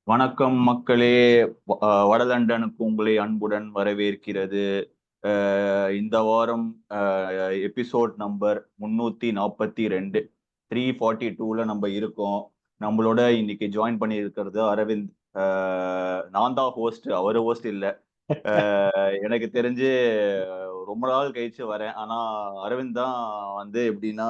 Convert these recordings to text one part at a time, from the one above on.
வணக்கம் மக்களே. வடலண்டனுக்கு உங்களை அன்புடன் வரவேற்கிறது. இந்த வாரம் எபிசோட் நம்பர் 342 342ல நம்ம இருக்கோம். நம்மளோட இன்னைக்கு ஜாயின் பண்ணி இருக்கிறது அரவிந்த். நான் தான் ஹோஸ்ட், அவர் ஹோஸ்ட் இல்லை. எனக்கு தெரிஞ்சு ரொம்ப நாள் கழிச்சு வரேன். ஆனா அரவிந்த் தான் வந்து எப்படின்னா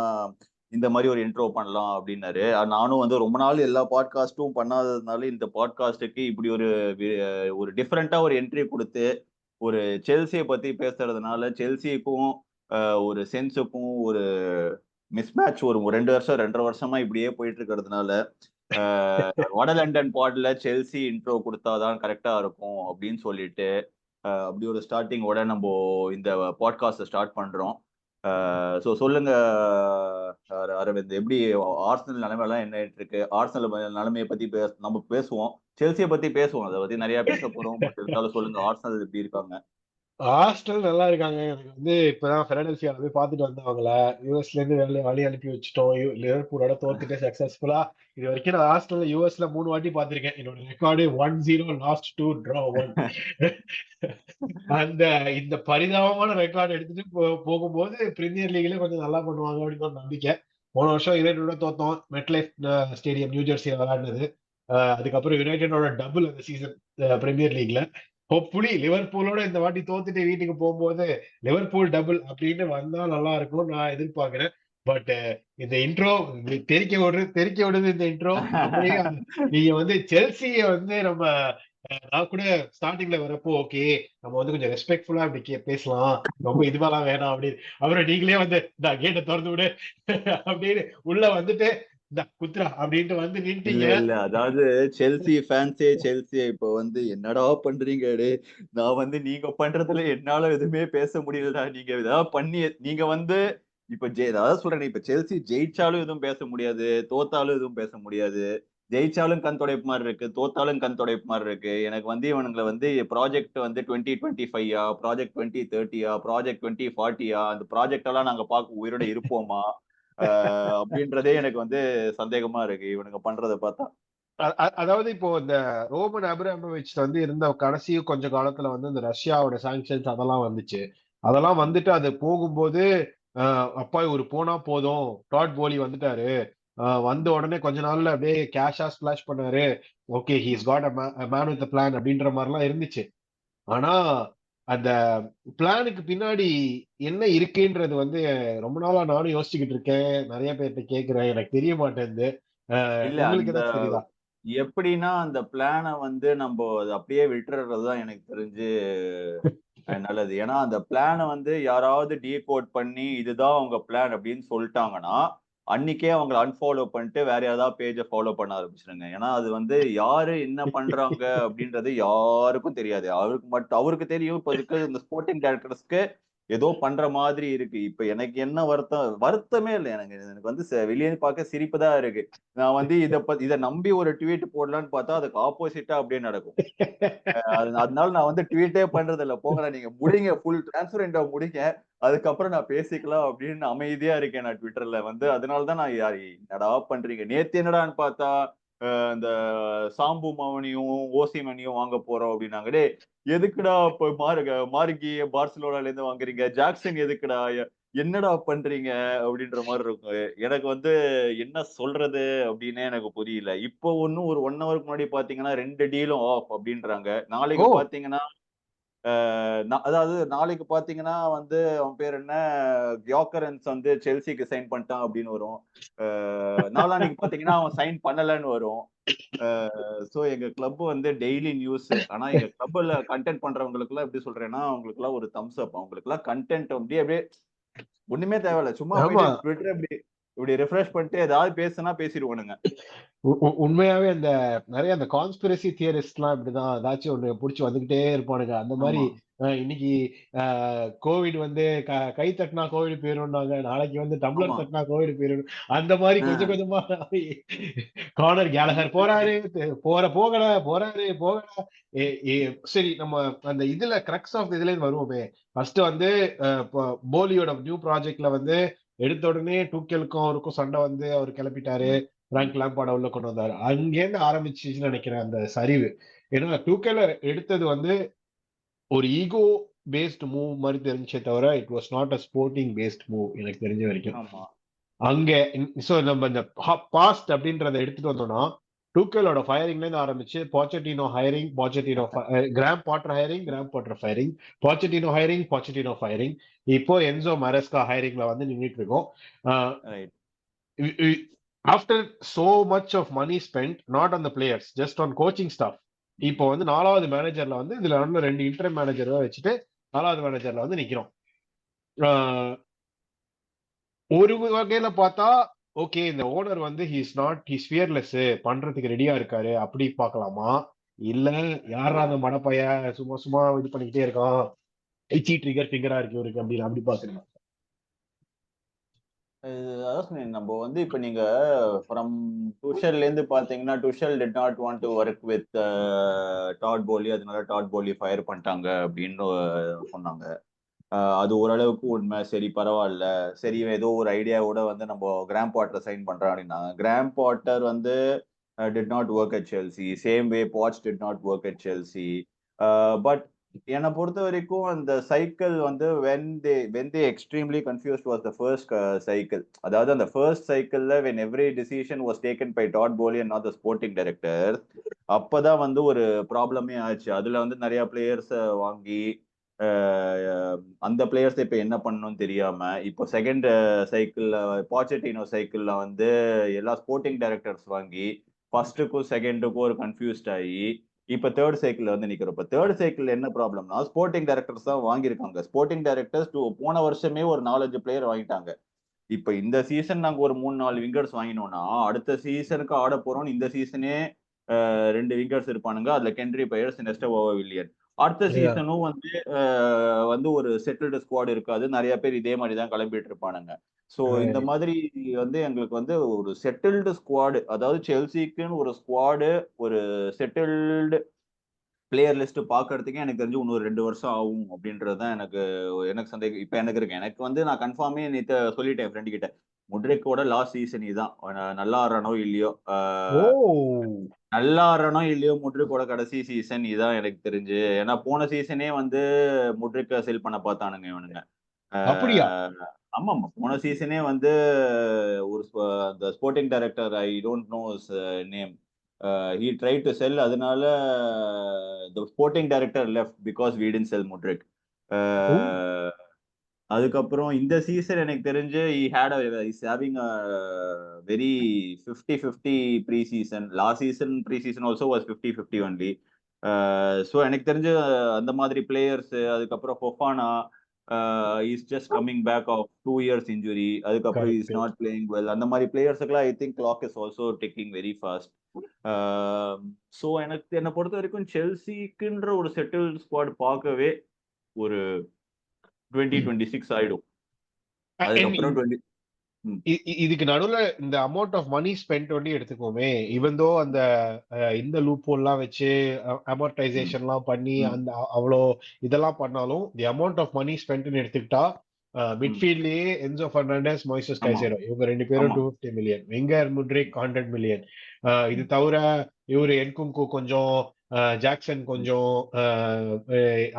இந்த மாதிரி ஒரு இன்ட்ரோ பண்ணலாம் அப்படின்னாரு. நானும் வந்து ரொம்ப நாள் எல்லா பாட்காஸ்ட்டும் பண்ணாததுனால இந்த பாட்காஸ்டுக்கு இப்படி ஒரு டிஃப்ரெண்டா ஒரு என்ட்ரி கொடுத்து ஒரு செல்சியை பத்தி பேசுறதுனால செல்சிக்கும் ஒரு சென்ஸுக்கும் ஒரு மிஸ்மேட்ச் ஒரு 2 வருஷம் 2.5 வருஷமா இப்படியே போயிட்டு இருக்கிறதுனால வட லண்டன் பாட்ல செல்சி இன்ட்ரோ கொடுத்தாதான் கரெக்டா இருக்கும் அப்படின்னு சொல்லிட்டு அப்படி ஒரு ஸ்டார்டிங்கோட நம்ம இந்த பாட்காஸ்ட் ஸ்டார்ட் பண்றோம். ஸோ சொல்லுங்க அரவிந்த், எப்படி ஆர்சனல் நிலைமையெல்லாம் என்ன ஆயிட்டு இருக்கு? ஆர்சனல் நிலைமையை பத்தி நம்ம பேசுவோம், செல்சியை பத்தி பேசுவோம், அதை பத்தி நிறைய பேச போறோம். பட் இருந்தாலும் சொல்லுங்க, ஆர்சனல் எப்படி இருக்காங்க? ஆஸ்டல் நல்லா இருக்காங்க. எனக்கு இப்பதான் பிலடெல்பியால போய் பார்த்துட்டு வந்தவங்கள யூஎஸ்ல இருந்து வழி அனுப்பி வச்சுட்டோம். லிவர்பூலோட தோத்துட்டு சக்சஸ்ஃபுல்லா இது வரைக்கும் நான் ஆஸ்டல் யூஎஸ்ல 3 வாட்டி பார்த்திருக்கேன். என்னோட ரெக்கார்டு 1-0 லாஸ்ட் 2 டிரா 1. அந்த இந்த பரிதாபமான ரெக்கார்டு எடுத்துட்டு போகும்போது பிரீமியர் லீக்ல கொஞ்சம் நல்லா பண்ணுவாங்க அப்படின்னு ஒரு நம்பிக்கை. போன வருஷம் யுனைடெடோட தோத்தோம், மெட்லைஃப் ஸ்டேடியம் நியூ ஜெர்சியில விளையாடுனது. அதுக்கப்புறம் யுனைடெடோட டபுள் அந்த சீசன் பிரீமியர் லீக்ல. ஹோப்ஃபுல்லி லிவர்பூலோட இந்த வாட்டி தோத்துட்டு வீட்டுக்கு போகும்போது லிவர்பூல் டபுள் அப்படின்னு வந்தா நல்லா இருக்கும் நான் எதிர்பார்க்கிறேன். பட் இந்த இன்ட்ரோ தெரிக்க விடுது இந்த இன்ட்ரோ. அப்படியே நீங்க வந்து செல்சிய வந்து நம்ம நான் கூட ஸ்டார்டிங்ல வரப்போ ஓகே நம்ம வந்து கொஞ்சம் ரெஸ்பெக்ட்ஃபுல்லா இப்படி பேசலாம், ரொம்ப இதுவெல்லாம் வேணாம் அப்படின்னு. அப்புறம் நீங்களே வந்து இந்த கேட்டை திறந்து விடு அப்படின்னு உள்ள வந்துட்டு இந்த குத்ரா அப்படின்ட்டு வந்து இல்ல நின்ட்டீங்க. இல்ல, அதாவது செல்சி ஃபேன்ஸே செல்சியை இப்போ வந்து என்னடா பண்றீங்க டே, நான் வந்து நீங்க பண்றதுல என்னால எதுவுமே பேச முடியலடா, நீங்க ஏதாவது பண்ணி நீங்க வந்து இப்ப அதாவது சொல்றேன், இப்ப செல்சி ஜெயிச்சாலும் எதுவும் பேச முடியாது, தோத்தாலும் எதுவும் பேச முடியாது. ஜெயிச்சாலும் கண் துடைப்பு மாதிரி இருக்கு, தோத்தாலும் கண் துடைப்பு மாதிரி இருக்கு. எனக்கு வந்து இவனுங்களை வந்து ப்ராஜெக்ட் வந்து 2025 ப்ராஜெக்ட் 2030 ப்ராஜெக்ட் 2040 அந்த ப்ராஜெக்ட் எல்லாம் நாங்க பார்க்க உயிரோட இருப்போமா அப்படின்றதே எனக்கு வந்து சந்தேகமா இருக்கு இவனுங்க பண்றதை பார்த்தா. அதாவது இப்போ இந்த ரோமன் அப்ராமோவிச் வந்து இருந்த கடைசி கொஞ்ச காலத்துல வந்து இந்த ரஷ்யாவோட சாங்ஷன்ஸ் அதெல்லாம் வந்துச்சு. அதெல்லாம் வந்துட்டு அது போகும்போது அப்பா இவரு போனா போதும், டாட் போலி வந்துட்டாரு, வந்த உடனே கொஞ்ச நாள்ல அப்படியே கேஷா ஸ்பிளாஷ் பண்ணாரு, okay he's got a man with plan அப்படின்ற மாதிரிலாம் இருந்துச்சு. ஆனா அந்த பிளானுக்கு பின்னாடி என்ன இருக்குன்றது வந்து ரொம்ப நாளா நானும் யோசிச்சுக்கிட்டு இருக்கேன், நிறைய பேர்கிட்ட கேட்கிறேன், எனக்கு தெரிய மாட்டேங்குது. இல்ல உங்களுக்கு அந்த ஏதாச்சும் தெரியுதா? எப்படின்னா அந்த பிளானை வந்து நம்ம அதை அப்படியே விட்டுறதுதான் எனக்கு தெரிஞ்சு நல்லது. ஏன்னா அந்த பிளானை வந்து யாராவது டீகோட் பண்ணி இதுதான் அவங்க பிளான் அப்படின்னு சொல்லிட்டாங்கன்னா அன்னைக்கே அவங்களை அன்ஃபாலோ பண்ணிட்டு வேற ஏதாவது பேஜை ஃபாலோ பண்ண ஆரம்பிச்சிருங்க. ஏன்னா அது வந்து யாரு என்ன பண்றாங்க அப்படின்றது யாருக்கும் தெரியாது. அவருக்கு தெரியும். இப்ப இருக்க இந்த ஸ்போர்ட்டிங் டைரக்டர்ஸ்க்கு ஏதோ பண்ற மாதிரி இருக்கு. இப்ப எனக்கு என்ன வருத்தமே இல்லை. எனக்கு எனக்கு வந்து வெளியே பார்க்க சிரிப்பு தான் இருக்கு. நான் வந்து இதை நம்பி ஒரு ட்வீட் போடலான்னு பார்த்தா அதுக்கு ஆப்போசிட்டா அப்படியே நடக்கும். அதனால நான் வந்து ட்வீட்டே பண்றது இல்ல. போங்கடா நீங்க முடிங்க, ஃபுல் டிரான்ஸ்பரண்டா முடிங்க. அதுக்கப்புறம் நான் பேசிக்கலாம் அப்படின்னு அமைதியா இருக்கேன் நான் ட்விட்டர்ல வந்து. அதனால தான் நான் என்னடா பண்றீங்க? நேத்து என்னடான்னு பார்த்தா இந்த சாம்பு மவனியும் ஓசிமனியும் வாங்க போறோம் அப்படின்னாங்க. டேய் எதுக்குடா இப்ப மார்கிய பார்சிலோனால இருந்து வாங்குறீங்க? ஜாக்சன் எதுக்குடா? என்னடா பண்றீங்க? அப்படின்ற மாதிரி இருக்கும். எனக்கு வந்து என்ன சொல்றது அப்படின்னே எனக்கு புரியல. இப்போ இன்னும் ஒரு 1 ஹவருக்கு முன்னாடி பாத்தீங்கன்னா 2 டீலும் ஆஃப் அப்படின்றாங்க. ஓ, நாளைக்கு பாத்தீங்கன்னா அதாவது நாளைக்கு பாத்தீங்கன்னா வந்து அவன் பேர் என்ன, கியோக்கரன்ஸ் வந்து செல்சிக்கு சைன் பண்ணிட்டான் அப்படின்னு வரும். நாளான்னைக்கு பாத்தீங்கன்னா அவன் சைன் பண்ணலன்னு வரும். சோ எங்க கிளப் வந்து டெய்லி நியூஸ். ஆனா எங்க கிளப்ல கண்டென்ட் பண்றவங்களுக்கு எல்லாம் எப்படி சொல்றேன்னா, அவங்களுக்கு எல்லாம் ஒரு தம்ஸ் அப். அவங்களுக்கு எல்லாம் கண்டென்ட் அப்படியே அப்படியே ஒண்ணுமே தேவையில்ல. சும்மா ஆமா. போயிட்டு ட்விட்டர் இப்படி இப்படி ரிஃப்ரெஷ் பண்ணிட்டு ஏதாவது பேசுனா பேசிடுவானுங்க. உண்மையாவே அந்த நிறைய அந்த கான்ஸ்பிரசி தியரிஸ்ட்லாம் இப்படிதான் ஏதாச்சும் ஒண்ணு புடிச்சு வந்துகிட்டே இருப்பானுங்க. அந்த மாதிரி ஆமா, இன்னைக்கு கோவிட் வந்து கை தட்டினா கோவிட் போயிரும்னாங்க, நாளைக்கு வந்து டம்ளர் ஆமா. தட்டினா கோவிட் போயிரும். அந்த மாதிரி கொஞ்சம் அ கொஞ்சமா கார்னர் கேலகர் போறாரு, போகல போறாரு போகல. ஏ- ஏ- சரி, நம்ம அந்த இதுல கிரக்ஸ் ஆஃப் இதுல இருந்து வருவோமே. ஃபர்ஸ்ட் வந்து போலியோட நியூ ப்ராஜெக்ட்ல வந்து எடுத்த உடனே டூக்கெலுக்கும் அவருக்கும் சண்டை வந்து அவர் கிளப்பிட்டாரு. பிராங்க் லாம்பார்ட உள்ள கொண்டு வந்தாரு. அங்கேருந்து ஆரம்பிச்சுன்னு நினைக்கிறேன் அந்த சரிவு. ஏன்னா டூகேல எடுத்தது வந்து ஒரு ஈகோ பேஸ்ட் மூவ் மாதிரி தெரிஞ்சே தவிர it was not a sporting based move எனக்கு தெரிஞ்ச வரைக்கும். ஆமா. அங்க சோ நம்ம இந்த பாஸ்ட் அப்படின்றத எடுத்துட்டு வந்தோம்னா டூக்கலோட ஃபயரிங்ல இருந்து ஆரம்பிச்சு Pochettino hiring, Pochettino Graham Potter hiring, Graham Potter firing, Pochettino hiring, Pochettino firing, இப்போ என்சோ மரஸ்கா ஹைரிங்ல வந்து நின்றுட்டு இருக்கோம். Right. After so much of money spend not on the players just on coaching staff. இப்போ வந்து 4வது மேனேஜர்ல வந்து இதுல வந்து 2 இன்டர் மேனேஜர் வச்சுட்டு 4வது மேனேஜர்ல வந்து நிக்கிறோம். ஒரு வகையில பார்த்தா ஓகே, இந்த ஓனர் வந்து ஹீஸ் ஃபியர்லெஸ், பண்றதுக்கு ரெடியா இருக்காரு அப்படி பார்க்கலாமா? இல்ல யாரா அந்த மடப்பைய சும்மா சும்மா இது பண்ணிக்கிட்டே இருக்கான், எச்சி ட்ரிகர் ஃபிங்கரா இருக்கு இவருக்கு அப்படின்னு அப்படி பாக்குறீங்க? அதான் சொன்னேன், நம்ம வந்து இப்ப நீங்க ஃப்ரம் டுஷல்ல இருந்து பாத்தீங்கன்னா, டுஷல் did not want to work with dot போலி, அதனால டாட் போலி ஃபயர் பண்ணிட்டாங்க அப்படின்னு சொன்னாங்க. அது ஓரளவுக்கு உண்மை. சரி, பரவாயில்ல, சரி ஏதோ ஒரு ஐடியாவோட வந்து நம்ம கிராம் பாட்டர் சைன் பண்றோம் அப்படின்னாங்க. கிராம் பாட்டர் வந்து did not work at Chelsea, same way batch did not work at Chelsea. But என்னை பொறுத்த வரைக்கும் அந்த சைக்கிள் வந்து when they extremely confused was the first cycle. அதாவது அந்த ஃபர்ஸ்ட் சைக்கிள்ல when every decision was taken by Todd Boehly and not the sporting director, அப்பதான் வந்து ஒரு ப்ராப்ளமே ஆச்சு. அதுல வந்து நிறைய பிளேயர்ஸ் வாங்கி அந்த பிளேயர்ஸ் இப்ப என்ன பண்ணணும்னு தெரியாம, இப்போ செகண்ட் சைக்கிள்ல பாச்சட்டினோ சைக்கிள்ல வந்து எல்லா ஸ்போர்ட்டிங் டைரக்டர்ஸ் வாங்கி ஃபர்ஸ்டுக்கும் செகண்டுக்கும் ஒரு கன்ஃபியூஸ்ட் ஆகி இப்ப தேர்ட் சைக்கிள் வந்து நிக்கிறோம். இப்ப தேர்ட் சைக்கிள் என்ன ப்ராப்ளம்னா, ஸ்போர்ட்டிங் டைரக்டர்ஸ் தான் வாங்கியிருக்காங்க. ஸ்போர்ட்டிங் டைரக்டர்ஸ் போன வருஷமே ஒரு 4-5 பிளேயர் வாங்கிட்டாங்க. இப்ப இந்த சீசன் நாங்க ஒரு 3-4 விங்கர்ஸ் வாங்கினோம்னா, அடுத்த சீசனுக்கு ஆட போறோம். இந்த சீசனே 2 விங்கர்ஸ் இருப்பானுங்க. அதுல கென்ட்ரி பயர்ஸ், நெஸ்டோ வில்லியன். அடுத்த சீசனும் வந்து ஒரு செட்டில்டு ஸ்குவாட் இருக்காது. நிறைய பேர் இதே மாதிரி தான் கிளம்பிட்டு இருப்பானுங்க. சோ இந்த மாதிரி வந்து எங்களுக்கு வந்து ஒரு செட்டில்டு ஸ்குவாடு, அதாவது செல்சிக்குன்னு ஒரு ஸ்குவாடு, ஒரு செட்டில்டு பிளேயர் லிஸ்ட் பாக்குறதுக்கே எனக்கு தெரிஞ்சு இன்னொரு 2 வருஷம் ஆகும் அப்படின்றதுதான் எனக்கு எனக்கு சந்தேகம் இப்ப எனக்கு இருக்கு. எனக்கு வந்து நான் கன்ஃபார்மே நேத்து சொல்லிட்டேன் ஃப்ரெண்டு கிட்ட, முட்ரிக்கோட லாஸ்ட் சீசன் இதுதான். நல்லா ஆடுறானோ இல்லையோ, நல்லா ஆடுறானோ இல்லையோ, முட்ரிக்கோட கடைசி சீசன் இதான் எனக்கு தெரிஞ்சு. ஏன்னா போன சீசனே வந்து முட்ரிக்க செல் பண்ண பார்த்தானுங்க இவனுங்க. அப்படியா? ஆமா ஆமா, போன சீசனே வந்து ஒரு அந்த sporting director, I don't know his name, he tried to sell. அதனால the sporting director left because we didn't sell Mudryk. அதுக்கப்புறம் இந்த சீசன் எனக்கு தெரிஞ்சு he's having a very 50-50 pre-season. Last season pre-season also was 50-50 only. So எனக்கு தெரிஞ்ச அந்த மாதிரி players, அதுக்கப்புறம் Fofana is just coming back of 2 years injury. அதுக்கப்புறம் இஸ் நாட் பிளேயிங் வெல். அந்த மாதிரி பிளேயர்ஸுக்குலாம் I think clock is also taking very fast. So என்னை பொறுத்த வரைக்கும் செல்சிக்குன்ற ஒரு செட்டில் ஸ்குவாட் பார்க்கவே ஒரு 2026 ஆயிடும். அதுக்கப்புறம் இதுக்கு நடுவுல இந்த அமௌண்ட் ஆஃப் மணி ஸ்பெண்ட் பண்ணி எடுத்துக்கோமே, இவந்தோ அந்த இந்த லூப் எல்லாம் வச்சு அமோர்டைசேஷன் எல்லாம் பண்ணி அந்த அவ்வளோ இதெல்லாம் பண்ணாலும் the amount of money spend எடுத்துக்கிட்டா மிட்ஃபீல்ட்லயே என்சோ பெர்னாண்டஸ், மொய்சஸ் கைசேடோ, இவங்க 2 பேரும் 250 million, வெங்கர் முட்ரிக் 100 million. இது தவிர இவரு என்குங்கு கொஞ்சம், ஜாக்சன் கொஞ்சம்,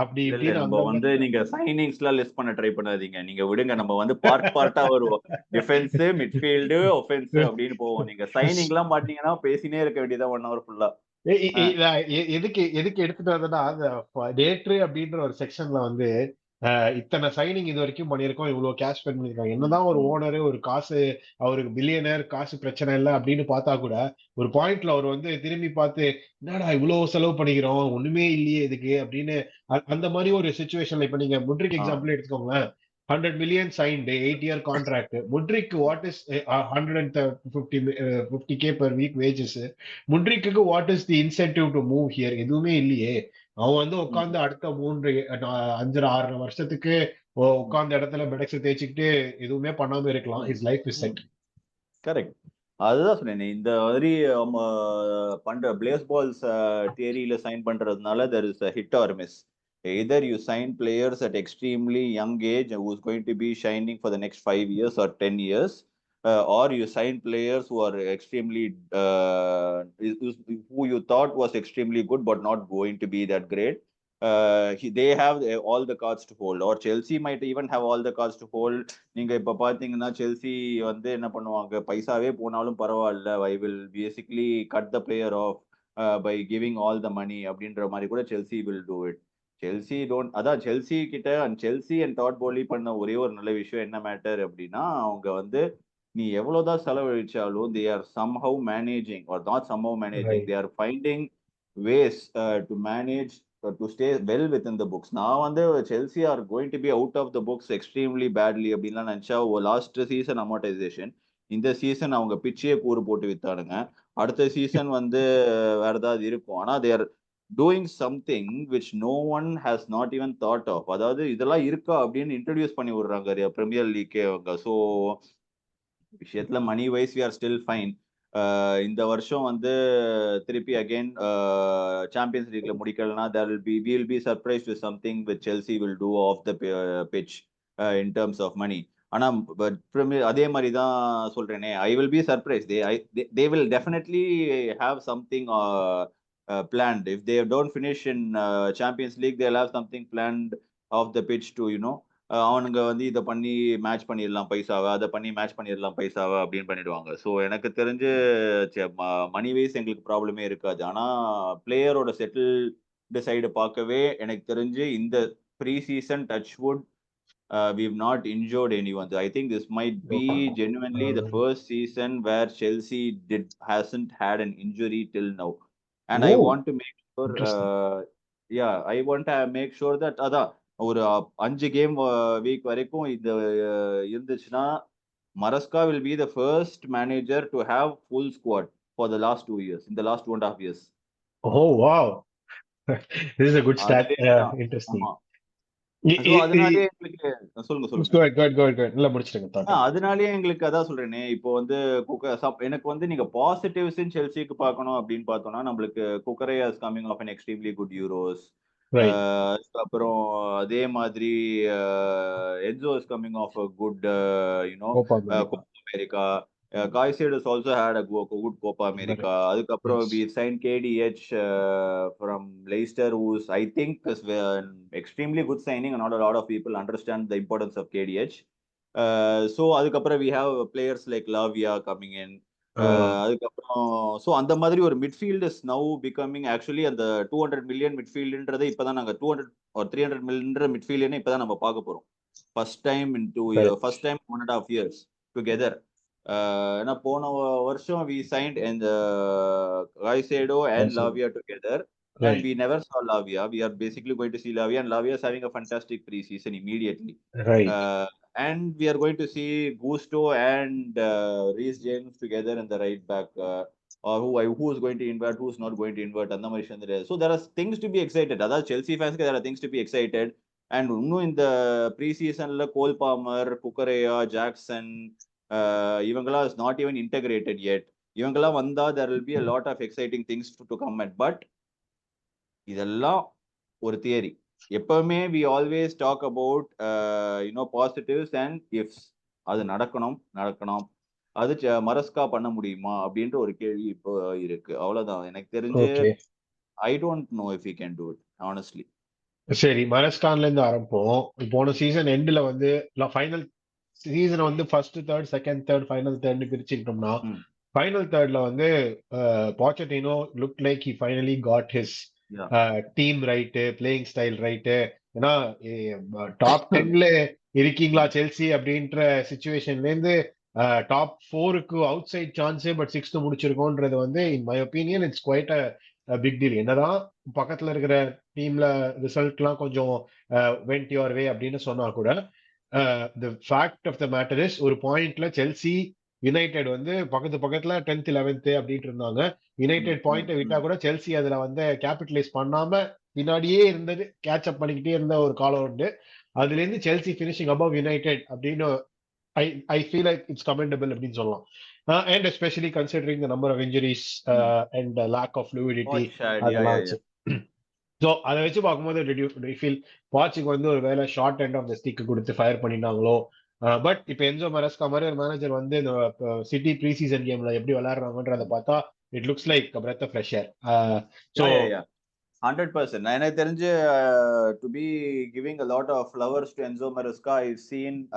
அப்படி இப்படி நம்ம வந்து நீங்க சைனிங்ஸ் எல்லாம் லிஸ்ட் பண்ண ட்ரை பண்ணாதீங்க. நீங்க விடுங்க, நம்ம வந்து பார்ட்டா வருவோம். டிஃபென்ஸ், மிட்ஃபீல்டு, ஆஃபென்ஸ் அப்படின்னு போவோம். நீங்க சைனிங் எல்லாம் பாத்தீங்கன்னா பேசினே இருக்க வேண்டியதா 1 hour ஃபுல்லா. எதுக்கு எடுத்துட்டு வந்தா, அந்த டேட்ரு அப்படின்ற ஒரு செக்ஷன்ல வந்து இத்தனை சைனிங் இது வரைக்கும் பண்ணிருக்கோம், இவ்வளவு கேஷ் ஸ்பெண்ட் பண்ணிருக்காங்க. என்னதான் ஒரு ஓனரு, ஒரு காசு, அவருக்கு பில்லியனர், காசு பிரச்சனை இல்லை அப்படின்னு பார்த்தா கூட ஒரு பாயிண்ட்ல அவர் வந்து திரும்பி பார்த்து, என்னடா இவ்வளவு செலவு பண்ணிக்கிறோம், ஒண்ணுமே இல்லையே இதுக்கு அப்படின்னு அந்த மாதிரி ஒரு சுச்சுவேஷன்ல இப்ப நீங்க முட்ரிக் எக்ஸாம்பிள் எடுத்துக்கோங்களேன். 100 million signed, 8-year contract. Mudryk, what is 150K per week wages? முட்ரிக்கு what is the incentive to move here? எதுவுமே இல்லையே. அவன் வந்து உட்காந்து அடுத்த 3-5-6 வருஷத்துக்கு உட்கார்ந்த இடத்துல பெடக்ஸ் தேய்ச்சிக்கிட்டு எதுவுமே பண்ணாம இருக்கலாம். His life is set. Correct. அதுதான் சொன்னேன், இந்த மாதிரி பண்ற பிளேஸ் பால்ஸ் தியரியில சைன் பண்றதுனால there is a hit or miss. Either you sign players at extremely young age who's going to be shining for the next 5 years or 10 years, or you sign players who are extremely who you thought was extremely good but not going to be that great. They have all the cards to hold, or Chelsea might even have all the cards to hold. நீங்க இப்ப பாத்தீங்கன்னா Chelsea வந்து என்ன பண்ணுவாங்க, பைசாவே போனாலும் பரவாயில்ல, I will basically cut the player off by giving all the money அப்படின்ற மாதிரி கூட செல்சி வில் டூ இட். அதான் செல்சி கிட்ட செல்சி அண்ட் டாட் போலி பண்ண ஒரே ஒரு நல்ல விஷயம் என்ன மேட்டர் அப்படின்னா, அவங்க வந்து நீ எவ்வளவுதான் செலவழிச்சாலும் they are somehow managing or not somehow managing, they are finding ways to manage to stay well within the books. நான் வந்து Chelsea are going to be out of the books extremely badly அப்படின்லாம் நினைச்சா, last season அமோர்டைசேஷன், இந்த season அவங்க பிச்சையே கூறு போட்டு வித்தானுங்க. அடுத்த season வந்து வேற ஏதாவது இருக்கும். ஆனா they're doing something which no one has not even thought of. அதாவது இதெல்லாம் இருக்கா அப்படின்னு இன்ட்ரடியூஸ் பண்ணி விடுறாங்க பிரீமியர் லீக்கே அவங்க. ஸோ விஷயத்துல money wise we are still fine. இந்த வருஷம் வந்து திருப்பி அகைன் சாம்பியன்ஸ் லீக்ல முடிக்கலனா will be surprise with something with Chelsea will do off the pitch in terms of money. ஆனா அதே மாதிரி தான் சொல்றேனே, I will be surprise. They will definitely have something planned. If they don't finish in Champions League, they'll have something planned off the pitch to, அவனுங்க வந்து இதை பண்ணி match பண்ணிடலாம் பைசாவை, அதை பண்ணி மேட்ச் பண்ணிடலாம் பைசாவை அப்படின்னு பண்ணிடுவாங்க. ஸோ எனக்கு தெரிஞ்சு மணி வைஸ் எங்களுக்கு ப்ராப்ளமே இருக்காது. ஆனா பிளேயரோட செட்டில்டு சைடு பார்க்கவே எனக்கு தெரிஞ்சு இந்த pre season touch wood we've not injured anyone. So I think this might be genuinely the first season where Chelsea hasn't had an injury till now. And I want to make sure, I want to make sure that அதான் ஒரு 5 game week வரைக்கும் இது இருந்துச்சுன்னா, Maresca will be the first manager to have full squad for the last 2 years, in the last 2.5 years. Oh wow. This is a good stat. Interesting. அதனாலே எங்களுக்கு சொல்லுங்க. அதனாலே எங்களுக்கு அதான் சொல்றேனே, இப்போ வந்து எனக்கு வந்து நீங்க பாசிட்டிவ்ஸ் இன் செல்சிக்கு பார்க்கணும் அப்படின்னு பார்த்தோம்னா, நம்மளுக்கு Cucurella is coming off an extremely good Euros. அப்புறம் அதே மாதிரி Enzo is coming off a good Copa America. Caicedo has also had a good Copa America. அதுக்கப்புறம் we signed KDH from Leicester, who's I think is an extremely good signing, and not a lot of people understand the importance of KDH. So அதுக்கப்புறம் we have players like Lavia coming in. அதுக்கப்புறம் so அந்த மாதிரி ஒரு midfield is now becoming actually அந்த 200 million மிட்ஃபீல்டுன்றதை இப்பதான் நாங்கள் 200 or 300 million மிட்ஃபீல்டுன்னு இப்பதான் நம்ம பார்க்க போறோம். First time 1.5 years together. ஏன்னா போன வருஷம் we signed and Caicedo and Lavia together, and we never saw Lavia. We are basically going to see Lavia, and Lavia is having a fantastic pre-season immediately. And we are going to see Gusto and Reece James together in the right back, or who is going to invert, who is not going to invert. So there are things to be excited. Other Chelsea fans, there are things to be excited. And in the pre-season, Cole Palmer, Cucurella, Jackson, இவங்களா is not even integrated yet. இவங்களா வந்தா there will be a lot of exciting things to come at. But இதெல்லாம் ஒரு theory. எப்பவுமே we always talk about positives and ifs. அது நடக்கணும். அது மரஸ்கா பண்ண முடியுமா அப்படின்ற ஒரு கேள்வி இப்போ இருக்கு. அவ்வளவுதான். எனக்கு தெரிஞ்சு I don't know if he can do it, honestly. சரி, மரஸ்கான்ல இருந்து ஆரம்பிப்போம். போன சீசன் எண்ட்ல வந்து ஃபைனல் சீசன் வந்து first third, second third, final தேர்ட்னு பிரிச்சுக்கிட்டோம்னா, ஃபைனல் தேர்ட்ல வந்து Pochettino look like he finally got his team right, playing style right. ஏன்னா டாப் 10ல இருக்கீங்களா செல்சி அப்படின்ற சிச்சுவேஷன்ல இருந்து டாப் 4க்கு அவுட் சைட் சான்ஸே, பட் 6th முடிச்சிருக்கோன்றது வந்து in my opinion it's quite a big deal. என்னதான் பக்கத்துல இருக்கிற டீம்ல ரிசல்ட்லாம் கொஞ்சம் வெண்ட் யுவர் வே அப்படின்னு சொன்னா கூட, the fact of the matter is ஒரு பாயிண்ட்ல செல்சி யுனைடெட் வந்து பக்கத்துல 10th 11th அப்படின்ட்டு இருந்தாங்க. யுனைடெட் பாயிண்ட் விட்டா கூட செல்சி அதுல வந்து கேபிட்டலைஸ் பண்ணாம பின்னாடியே இருந்தது, கேட்ச் அப் பண்ணிக்கிட்டே இருந்த ஒரு காலம் உண்டு. அதுல இருந்து செல்சி ஃபினிஷிங் அபவ் யுனைடெட் அப்படின்னு I feel like it's commendable அப்படின்னு சொல்லலாம். And especially considering the number of injuries and the lack of fluidity. So அதை வச்சு பார்க்கும்போது ஃபீல் வாட்சிக்கு வந்து ஒரு வேலை short end of the stick கொடுத்து ஃபயர் பண்ணினாங்களோ பட் இப்ப என்சோ மரஸ்கா மாதிரி ஒரு மேனேஜர் வந்து இந்த சிட்டி ப்ரீ சீசன் கேம்ல எப்படி விளையாடுறாங்கன்றத பார்த்தா it looks like breath of fresh air. So 100%. எனக்கு தெரிஞ்சு to be giving a lot of flowers to Enzo Maresca.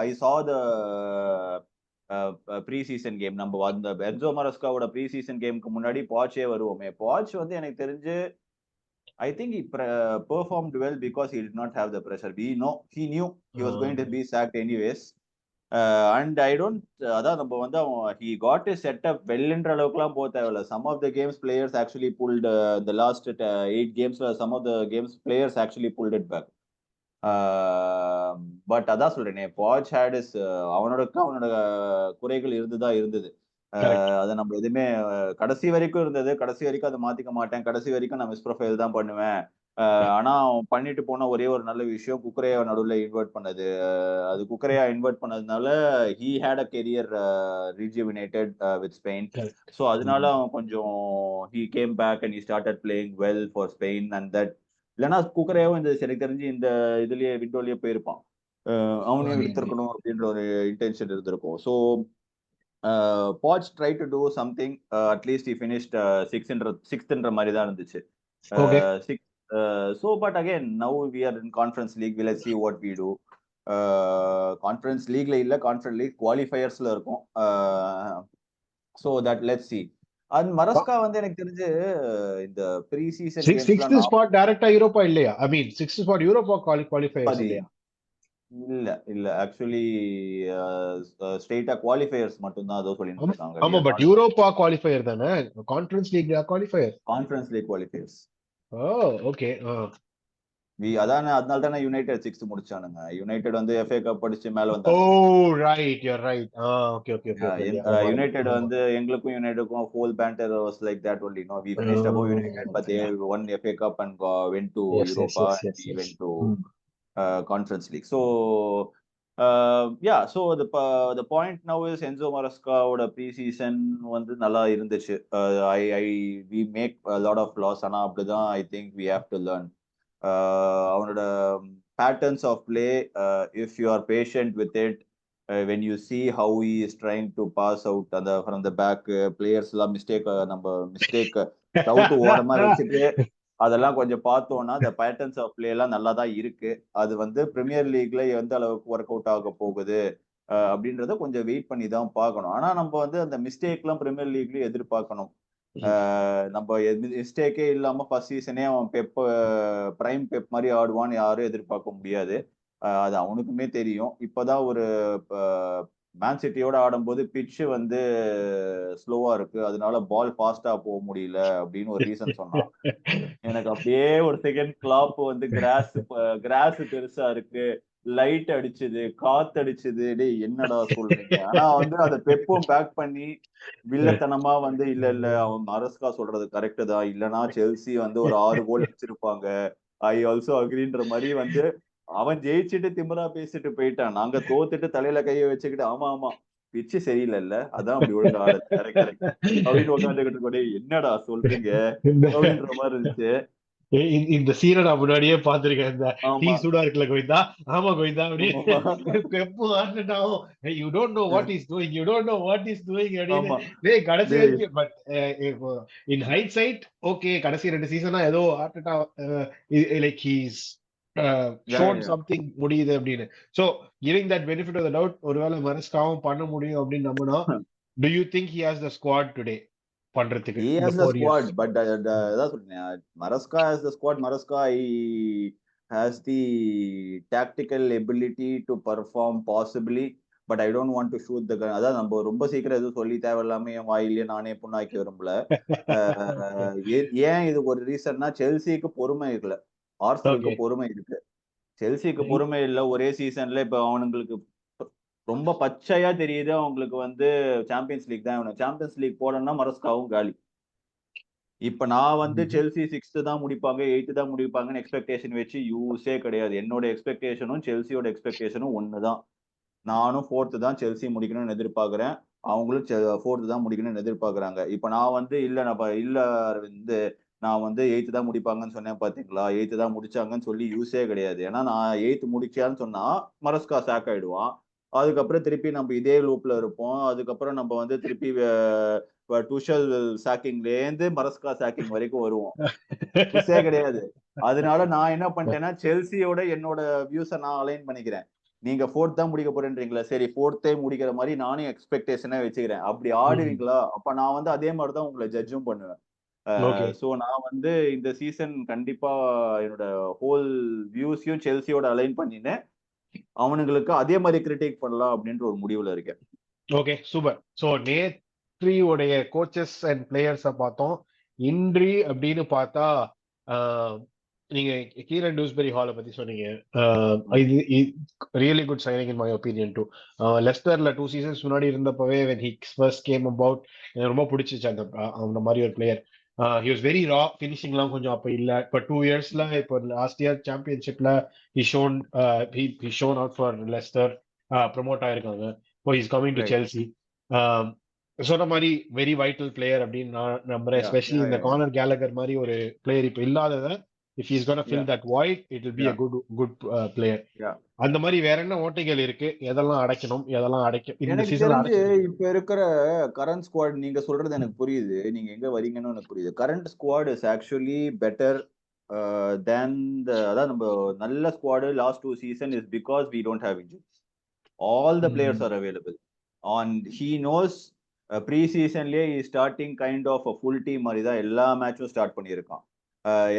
I saw the pre season game. நம்ம அந்த என்சோ மரஸ்காவோட ப்ரீ சீசன் கேமுக்கு முன்னாடி பாச்சே வருவோமே. பாச் வந்து எனக்கு தெரிஞ்சு I think he performed well because he did not have the pressure. He knew he was going to be sacked anyways. And I don't அதான் நம்ம வந்து he got his setup வெல்ன்ற அளவுக்குலாம் போக தேவையில்ல. Some of the games players actually pulled the last 8 games, some of the games players actually pulled it back. But அதான் சொல்றேனே, பாச் had is அவனோட குறைகள் இருந்தது. அதை நம்ம எதுவுமே கடைசி வரைக்கும் இருந்தது. கடைசி வரைக்கும் அதை மாத்திக்க மாட்டேன், கடைசி வரைக்கும் நான் மிஸ் ப்ரொஃபைல் தான் பண்ணுவேன். ஆனா பண்ணிட்டு போன ஒரே ஒரு நல்ல விஷயம் குக்கரையா நடுவில் இன்வெர்ட் பண்ணது. அது குக்கரையா இன்வெர்ட் பண்ணதுனால he had a career rejuvenated with Spain. So அதனால அவன் கொஞ்சம் he came back and he started playing well for Spain. And that இல்லைன்னா குக்கரையாவும் இந்த எனக்கு தெரிஞ்சு இந்த இதுலயே விண்டோலயே போயிருப்பான். அவனையும் எடுத்திருக்கணும் அப்படின்ற ஒரு இன்டென்ஷன் இருந்திருக்கும். So Poch tried to do something. At least he finished sixth in மாதிரி தான் இருந்துச்சு. So but again now we are in conference league. Let's see what we do. Conference leagueல இல்ல, conference league qualifiersல இருக்கும். So that let's see. And மரஸ்கா வந்து எனக்கு தெரிஞ்சு இந்த pre season sixth spot டைரக்டா யூரோப்பா இல்லையா? ஐ மீன் சிக்ஸ்த் ஸ்பாட் யூரோப்பா குவாலிஃபயர்ஸ் இல்லையா? இல்ல ஆக்சுவலி ஸ்ட்ரெயிட்டா குவாலிஃபயர்ஸ் மட்டும் தான் அதோ சொல்லிட்டு இருக்காங்க. ஆமா, பட் யூரோப்பா குவாலிஃபயர் தானே, conference league qualifier. Conference league qualifiers. Okay. அதனால தானே யுனைடெட் 6th முடிச்சானுங்க. யுனைடெட் வந்து FA கப் அடிச்சு மேல வந்தாங்க. Right, you are right. Okay. United வந்து எங்களுக்கும் யுனைடெடுக்கும் whole banter was like that only. No, we finished above United, but they won FA Cup and went to Europa and we went to Conference League. So so the point now is Enzo Maresca oda pre-season வந்து நல்லா இருந்துச்சு. we make a lot of loss. ஆனா அப்படிதான் I think we have to learn. அவனோட patterns of play, if you are patient with it, when you see how he is trying to pass out from the back, players எல்லாம் mistake doubt ஓரமா வச்சுட்டு அதெல்லாம் கொஞ்சம் பார்த்தோம்னா the patterns of play எல்லாம் நல்லா தான் இருக்கு. அது வந்து பிரீமியர் லீக்ல எந்த அளவுக்கு ஒர்க் அவுட் ஆக போகுது அப்படின்றத கொஞ்சம் வெயிட் பண்ணி தான் பார்க்கணும். ஆனா நம்ம வந்து அந்த மிஸ்டேக் எல்லாம் பிரீமியர் லீக்லயும் எதிர்பார்க்கணும். நம்ம மிஸ்டேக்கே இல்லாம ஃபர்ஸ்ட் சீசனே அவன் பிரைம் பெப் மாதிரி ஆடுவான்னு யாரும் எதிர்பார்க்க முடியாது. அது அவனுக்குமே தெரியும். இப்பதான் ஒரு மேன் சிட்டியோட ஆடும்போது பிட்ச் வந்து ஸ்லோவா இருக்கு, அதனால பால் ஃபாஸ்டா போக முடியல அப்படின்னு ஒரு ரீசன் சொன்னான். எனக்கு அப்படியே ஒரு செகண்ட் கிளாப் வந்து கிராஸ் பெருசா இருக்கு, லைட் அடிச்சுது, காத்து அடிச்சுது, டேய் என்னடா சொல்றீங்க. ஆனா வந்து அதை பெப்பும் பேக் பண்ணி வில்லத்தனமா வந்து இல்ல அவன் மரஸ்கா சொல்றது கரெக்ட் தான், இல்லனா செல்சி வந்து ஒரு 6 கோல் அடிச்சிருப்பாங்க, ஐ ஆல்சோ அக்ரின்ற மாதிரி வந்து அவன் ஜெயிச்சுட்டு திமிரா பேசிட்டு போயிட்டான். நாங்க தோத்துட்டு தலையில கைய வச்சுக்கிட்டு ஆமா பிச்சு சரியில்லை, அதான் அப்படி ஒழுங்கா ஆடுது கரெக்ட் அப்படின்னு உட்காந்துக்கிட்டு என்னடா சொல்றீங்க அப்படின்ற மாதிரி இருந்துச்சு. இந்த சீனை நான் முன்னாடியே பாத்திருக்கேன். இந்த டீ சூடா இருக்குல்ல கோவிந்தா, ஆமா கோவிந்தா அப்படின்னு பெப்பு ஆடிட்டாவும் you don't know what is doing, you don't know what is doing அப்படின்னு கடைசி வரைக்கும். But in hindsight okay, கடைசி 2 சீசனா ஏதோ Arteta like he's shown something முடியுது அப்படின்னு. So giving that benefit of the doubt, ஒருவேளை மரஸ்காவும் பண்ண முடியும் அப்படின்னு நம்பினா, do you think he has the squad today பண்றதுக்கு? He has the squad, but அதான் சொல்றேன், Maresca has the squad. Maresca has the tactical ability to perform possibly, but I don't want to shoot the gun. அதான் நம்ம ரொம்ப சீக்கிரம் எதுவும் சொல்லி தேவையில்லாம என் வாயிலே நானே புண்ணாக்கி வரும்ல. ஏன் இது ஒரு ரீசன்னா, செல்சிக்கு பொறுமை இருக்குல்ல, ஆர்சனலுக்கு பொறுமை இருக்கு. செல்சிக்கு பொறுமை இல்லை. ஒரே சீசன்ல இப்ப அவனுங்களுக்கு ரொம்ப பச்சையா தெரியுது அவங்களுக்கு வந்து சாம்பியன்ஸ் லீக் தான் வேணும். சாம்பியன்ஸ் லீக் போடணும்னா மரஸ்காவும் காலி. இப்ப நான் வந்து செல்சி 6th தான் முடிப்பாங்க, 8th தான் முடிப்பாங்கன்னு எக்ஸ்பெக்டேஷன் வச்சு யூஸே கிடையாது. என்னோட எக்ஸ்பெக்டேஷனும் செல்சியோட எக்ஸ்பெக்டேஷனும் ஒண்ணுதான். நானும் 4th தான் செல்சி முடிக்கணும்னு எதிர்பார்க்கிறேன், அவங்களும் 4th தான் முடிக்கணும்னு எதிர்பார்க்கறாங்க. இப்ப நான் வந்து வந்து நான் வந்து 8th தான் முடிப்பாங்கன்னு சொன்னேன் பாத்தீங்களா, 8th தான் முடிச்சாங்கன்னு சொல்லி யூஸே கிடையாது. ஏன்னா நான் 8th முடிச்சான்னு சொன்னா மரஸ்கா சாக் ஆயிடுவான். அதுக்கப்புறம் திருப்பி நம்ம இதே லூப்ல இருப்போம். அதுக்கப்புறம் நம்ம வந்து திருப்பி டுஷல் சாக்கிங்லேருந்து மரஸ்கா சாக்கிங் வரைக்கும் வருவோம். ட்விஸ்டே கிடையாது. அதனால நான் என்ன பண்ணிட்டேன்னா, செல்சியோட என்னோட வியூஸ நான் அலைன் பண்ணிக்கிறேன். நீங்க 4த் தான் முடிக்க போறேன்றீங்களா? சரி 4த்தே முடிக்கிற மாரி நானும் எக்ஸ்பெக்டேஷனா வச்சுக்கிறேன். அப்படி ஆடுவீங்களா? அப்ப நான் வந்து அதே மாரி தான் உங்கள ஜட்ஜும் பண்ணுவேன். ஓகே. சோ நான் வந்து இந்த சீசன் கண்டிப்பா என்னோட ஹோல் வியூஸையும் செல்சியோட அலைன் பண்ணினேன். அவனுங்களுக்கு அதே மாரி கிரிட்டிக் பண்ணலாம் அப்படின்ற ஒரு முடிவுல இருக்கேன். Okay, super. சோ நேற்று உடைய கோச்சஸ் அண்ட் பிளேயர்ஸ பார்த்தோம். இன்றி அப்படின்னு பார்த்தா நீங்க கீரன் டூஸ்பெரி ஹால பத்தி சொன்னீங்க. ம். இது really good signing in my opinion too. லெஸ்டர்ல 2 சீசன்ஸ் முன்னாடி இருந்தப்பவே when he first came about எனக்கு ரொம்ப பிடிச்சிச்சு அந்த மாதிரி ஒரு player. he was very raw, ஃபினிஷிங்லாம் கொஞ்சம் அப்ப இல்ல. இப்போ 2 இயர்ஸ்ல இப்போ லாஸ்ட் இயர் சாம்பியன்ஷிப்ல he shown he shown out for Leicester, promote ஆயிருக்காங்க. இப்போ is coming to right. Chelsea. சொன்ன மாதிரி வெரி வைட்டல் பிளேயர் அப்படின்னு நான் நம்புறேன். யா, எஸ்பெஷலி யா, இந்த யா, யா. கார்னர் கேலகர் மாதிரி ஒரு பிளேயர் இப்போ இல்லாதத, if is gonna yeah, fill that void it will be yeah, a good player. Yeah. அந்த மாதிரி வேற என்ன ஓட்டைகள் இருக்கு, எதெல்லாம் அடைக்கணும், எதெல்லாம் அடைக்க இந்த எனக்கு சீசன்ல தெரிஞ்சு அடைச்சிருக்கீங்க? இப்ப இருக்கிற கரண்ட் ஸ்குவாட் நீங்க சொல்றது எனக்கு புரியுது. நீங்க எங்க வரீங்கன்னு எனக்கு புரியுது. Current squad is actually better than அதான் நம்ம நல்ல squad last 2 season is because we don't have injury. All the players are available. And he knows pre சீசன்லயே starting kind of a full team மாதிரி தான் எல்லா மேட்சும் ஸ்டார்ட் பண்ணியிருக்கான்.